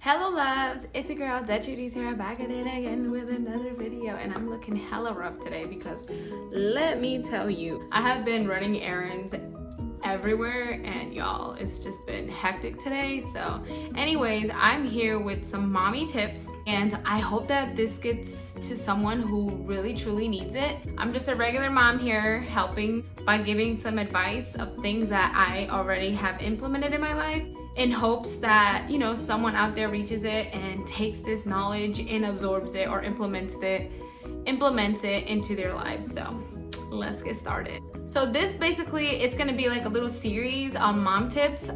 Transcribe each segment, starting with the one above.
Hello loves, it's your girl Judy's here, back at it again with another video, and I'm looking hella rough today because let me tell you, I have been running errands everywhere and y'all, it's just been hectic today. So anyways, I'm here with some mommy tips and I hope that this gets to someone who really truly needs it. I'm just a regular mom here helping by giving some advice of things that I already have implemented in my life, in hopes that, you know, someone out there reaches it and takes this knowledge and absorbs it or implements it into their lives. So let's get started. So this basically, it's gonna be like a little series on mom tips.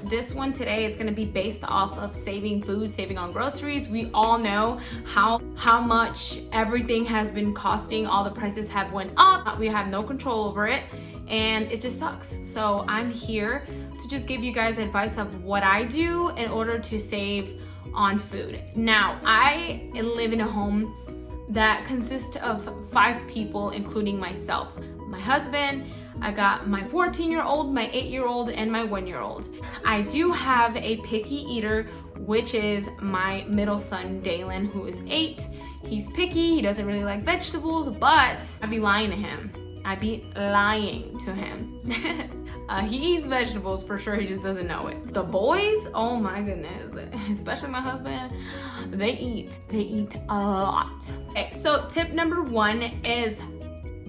This one today is gonna be based off of saving food, saving on groceries. We all know how much everything has been costing. All the prices have went up. We have no control over it and it just sucks. So I'm here to just give you guys advice of what I do in order to save on food. Now, I live in a home that consists of 5 people, including myself. My husband, I got my 14-year-old, my 8-year-old, and my 1-year-old. I do have a picky eater, which is my middle son, Dalen, who is 8. He's picky, he doesn't really like vegetables, but I'd be lying to him. He eats vegetables for sure, he just doesn't know it. The boys, oh my goodness, especially my husband, they eat a lot. Okay, so tip number 1 is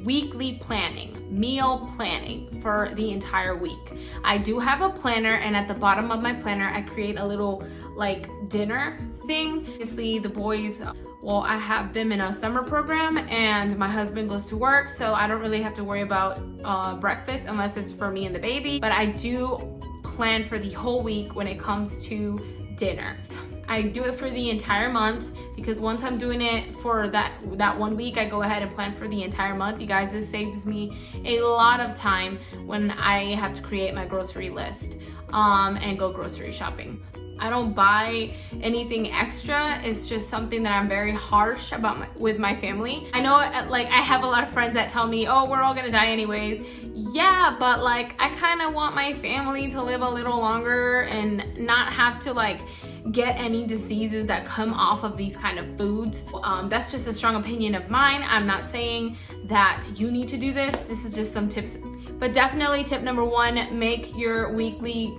weekly planning, meal planning for the entire week. I do have a planner, and at the bottom of my planner, I create a little like dinner thing. Obviously the boys, well, I have them in a summer program and my husband goes to work, so I don't really have to worry about breakfast unless it's for me and the baby. But I do plan for the whole week when it comes to dinner. I do it for the entire month because once I'm doing it for that 1 week, I go ahead and plan for the entire month. You guys, this saves me a lot of time when I have to create my grocery list and go grocery shopping. I don't buy anything extra. It's just something that I'm very harsh about with my family. I know, like, I have a lot of friends that tell me, oh, we're all gonna die anyways. Yeah, but like, I kind of want my family to live a little longer and not have to like get any diseases that come off of these kind of foods. That's just a strong opinion of mine. I'm not saying that you need to do this. This is just some tips. But definitely tip number 1, make your weekly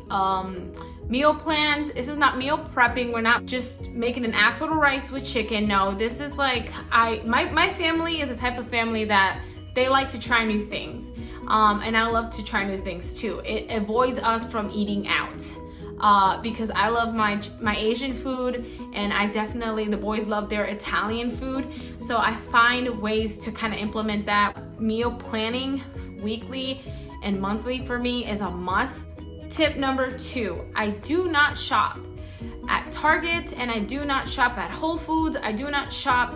meal plans. This is not meal prepping. We're not just making an ass load of rice with chicken. No, this is like, my family is the type of family that they like to try new things. And I love to try new things too. It avoids us from eating out because I love my Asian food, and the boys love their Italian food. So I find ways to kind of implement that. Meal planning weekly and monthly for me is a must. Tip number 2, I do not shop at Target and I do not shop at Whole Foods. I do not shop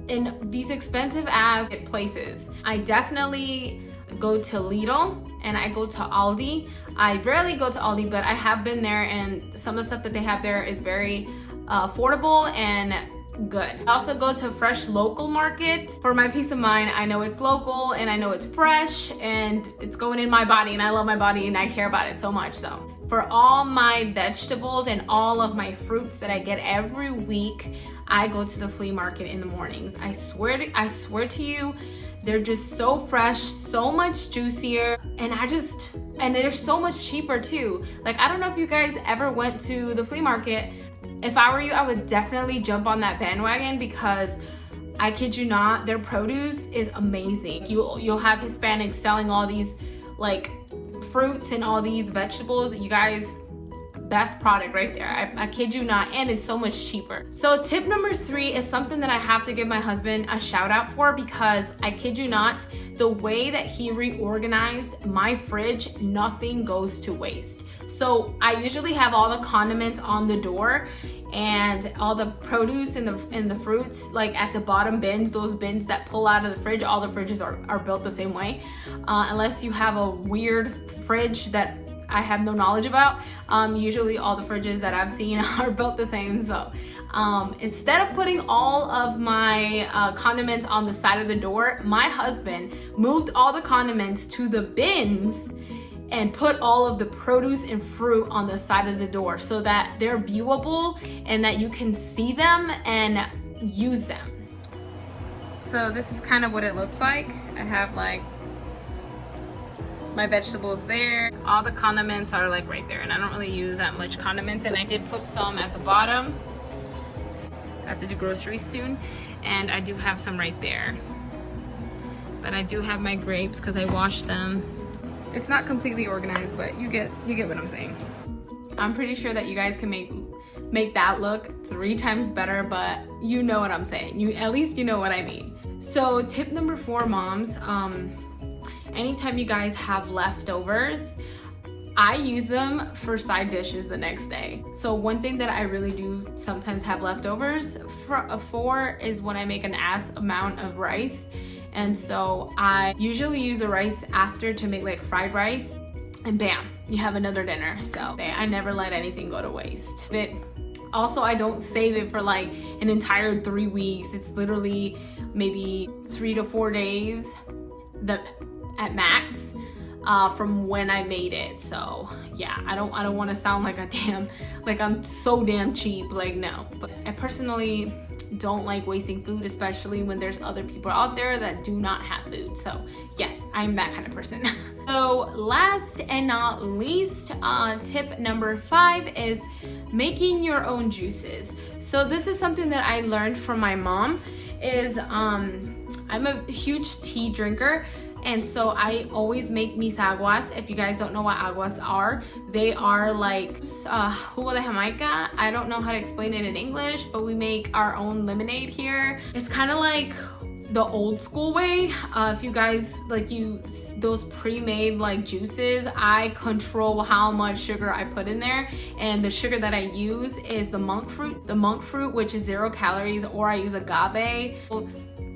in these expensive ass places. I definitely go to Lidl and I go to Aldi. I rarely go to Aldi, but I have been there, and some of the stuff that they have there is very affordable and good. I also go to fresh local markets for my peace of mind. I know it's local and I know it's fresh and it's going in my body, and I love my body and I care about it so much. So for all my vegetables and all of my fruits that I get every week, I go to the flea market in the mornings. I swear to you, they're just so fresh, so much juicier, and they're so much cheaper too. Like, I don't know if you guys ever went to the flea market. If I were you, I would definitely jump on that bandwagon because I kid you not, their produce is amazing. You'll have Hispanics selling all these like fruits and all these vegetables. You guys, best product right there. I kid you not, and it's so much cheaper. So tip number 3 is something that I have to give my husband a shout out for, because I kid you not, the way that he reorganized my fridge, nothing goes to waste. So I usually have all the condiments on the door and all the produce and the fruits like at the bottom bins, those bins that pull out of the fridge. All the fridges are built the same way, unless you have a weird fridge that I have no knowledge about. Usually all the fridges that I've seen are built the same. So instead of putting all of my condiments on the side of the door, my husband moved all the condiments to the bins and put all of the produce and fruit on the side of the door so that they're viewable and that you can see them and use them. So this is kind of what it looks like. I have like my vegetables there. All the condiments are like right there, and I don't really use that much condiments, and I did put some at the bottom. I have to do groceries soon, and I do have some right there. But I do have my grapes because I washed them. It's not completely organized, but you get what I'm saying. I'm pretty sure that you guys can make that look 3 times better, but you know what I'm saying. At least you know what I mean. So tip number 4, moms, anytime you guys have leftovers, I use them for side dishes the next day. So one thing that I really do sometimes have leftovers for is when I make an ass amount of rice. And so I usually use the rice after to make like fried rice, and bam, you have another dinner. So I never let anything go to waste. Also, I don't save it for like an entire 3 weeks. It's literally maybe 3 to 4 days at max from when I made it. So yeah, I don't want to sound like I'm so damn cheap, like no. But I personally don't like wasting food, especially when there's other people out there that do not have food. So yes, I'm that kind of person. So last and not least, tip number 5 is making your own juices. So this is something that I learned from my mom. I'm a huge tea drinker, and so I always make mis aguas. If you guys don't know what aguas are, they are like jugo de Jamaica. I don't know how to explain it in English, but we make our own lemonade here. It's kind of like the old school way. If you guys like use those pre-made like juices, I control how much sugar I put in there, and the sugar that I use is the monk fruit, which is 0 calories, or I use agave.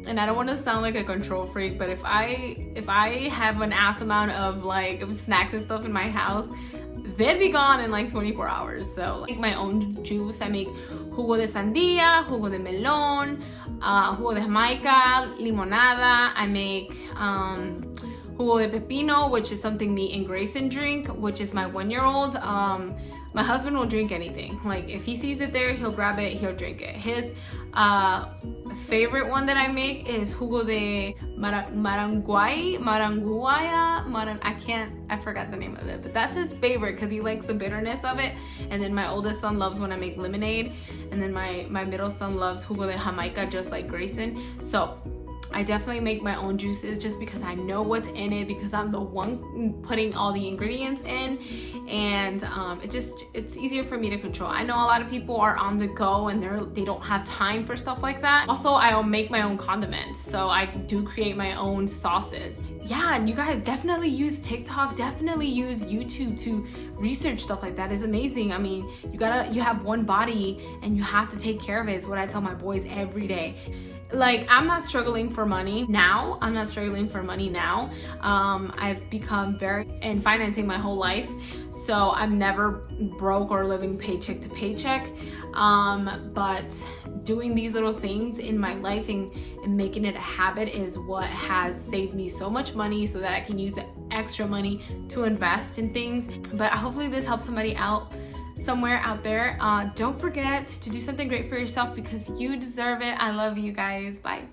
And I don't want to sound like a control freak, but if I have an ass amount of like snacks and stuff in my house, they'd be gone in like 24 hours. So I make my own juice. I make jugo de sandía, jugo de melón, jugo de Jamaica, limonada. I make jugo de pepino, which is something me and Grayson drink, which is my 1-year-old. My husband will drink anything. Like if he sees it there, he'll grab it, he'll drink it. His favorite one that I make is jugo de maranguaya. I forgot the name of it, but that's his favorite because he likes the bitterness of it. And then my oldest son loves when I make lemonade, and then my middle son loves jugo de Jamaica, just like Grayson. So I definitely make my own juices just because I know what's in it, because I'm the one putting all the ingredients in, and it's easier for me to control. I know a lot of people are on the go and they don't have time for stuff like that. Also, I'll make my own condiments, so I do create my own sauces. Yeah, and you guys definitely use TikTok, definitely use YouTube to research stuff like that. Is amazing. I mean, you have one body and you have to take care of it, is what I tell my boys every day. Like, I'm not struggling for money now. I've become very in financing my whole life, so I'm never broke or living paycheck to paycheck. But doing these little things in my life and making it a habit is what has saved me so much money, so that I can use the extra money to invest in things. But hopefully this helps somebody out somewhere out there. Don't forget to do something great for yourself, because you deserve it. I love you guys. Bye.